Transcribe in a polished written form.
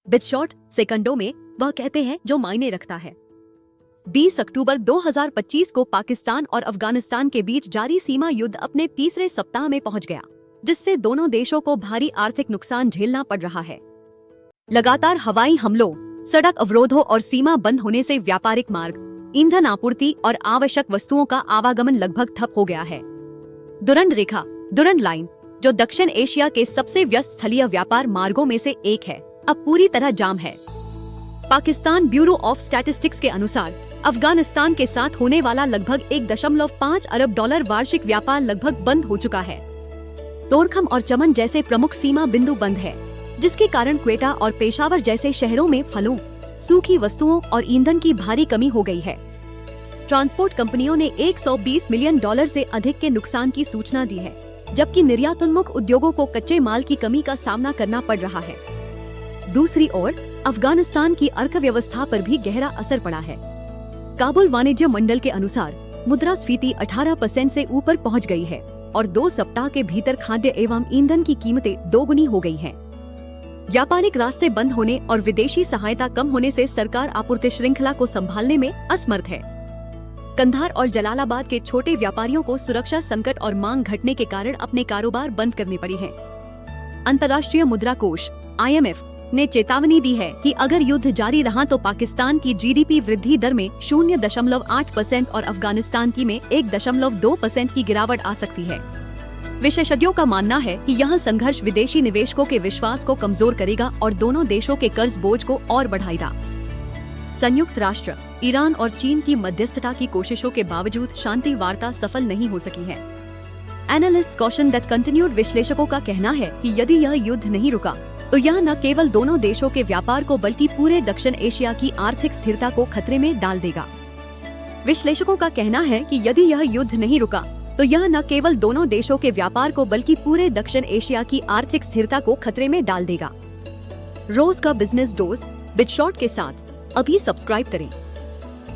बिटशॉट सेकंडों में वह कहते हैं जो मायने रखता है। 20 अक्टूबर 2025 को पाकिस्तान और अफगानिस्तान के बीच जारी सीमा युद्ध अपने तीसरे सप्ताह में पहुंच गया, जिससे दोनों देशों को भारी आर्थिक नुकसान झेलना पड़ रहा है। लगातार हवाई हमलों, सड़क अवरोधों और सीमा बंद होने से व्यापारिक मार्ग, ईंधन आपूर्ति और आवश्यक वस्तुओं का आवागमन लगभग ठप हो गया है। दुरंत रेखा दुरंत लाइन, जो दक्षिण एशिया के सबसे व्यस्त स्थलीय व्यापार मार्गों में से एक है, अब पूरी तरह जाम है। पाकिस्तान ब्यूरो ऑफ स्टैटिस्टिक्स के अनुसार अफगानिस्तान के साथ होने वाला लगभग 1.5 अरब डॉलर वार्षिक व्यापार लगभग बंद हो चुका है। तोरखम और चमन जैसे प्रमुख सीमा बिंदु बंद है, जिसके कारण क्वेटा और पेशावर जैसे शहरों में फलों, सूखी वस्तुओं और ईंधन की भारी कमी हो गई है। ट्रांसपोर्ट कंपनियों ने 120 मिलियन डॉलर से अधिक के नुकसान की सूचना दी है, जबकि निर्यातोन्मुख उद्योगों को कच्चे माल की कमी का सामना करना पड़ रहा है। दूसरी ओर अफगानिस्तान की अर्थव्यवस्था पर भी गहरा असर पड़ा है। काबुल वाणिज्य मंडल के अनुसार मुद्रास्फीति 18% से ऊपर पहुंच गई है और 2 सप्ताह के भीतर खाद्य एवं ईंधन की कीमतें दोगुनी हो गई हैं। व्यापारिक रास्ते बंद होने और विदेशी सहायता कम होने से सरकार आपूर्ति श्रृंखला को संभालने में असमर्थ है। कंधार और जलालाबाद के छोटे व्यापारियों को सुरक्षा संकट और मांग घटने के कारण अपने कारोबार बंद करने पड़े हैं। अंतर्राष्ट्रीय मुद्रा कोष IMF ने चेतावनी दी है कि अगर युद्ध जारी रहा तो पाकिस्तान की GDP वृद्धि दर में 0.8% और अफगानिस्तान की में 1.2% की गिरावट आ सकती है। विशेषज्ञों का मानना है कि यह संघर्ष विदेशी निवेशकों के विश्वास को कमजोर करेगा और दोनों देशों के कर्ज बोझ को और बढ़ाएगा। संयुक्त राष्ट्र, ईरान और चीन की मध्यस्थता की कोशिशों के बावजूद शांति वार्ता सफल नहीं हो सकी है। एनालिस्ट कॉशन दैट कंटिन्यूड, विश्लेषकों का कहना है कि यदि यह युद्ध नहीं रुका तो यह न केवल दोनों देशों के व्यापार को बल्कि पूरे दक्षिण एशिया की आर्थिक स्थिरता को खतरे में डाल देगा। विश्लेषकों का कहना है कि यदि यह युद्ध नहीं रुका तो यह न केवल दोनों देशों के व्यापार को बल्कि पूरे दक्षिण एशिया की आर्थिक स्थिरता को खतरे में डाल देगा। रोज का बिजनेस डोज बिटशॉट के साथ अभी सब्सक्राइब करें।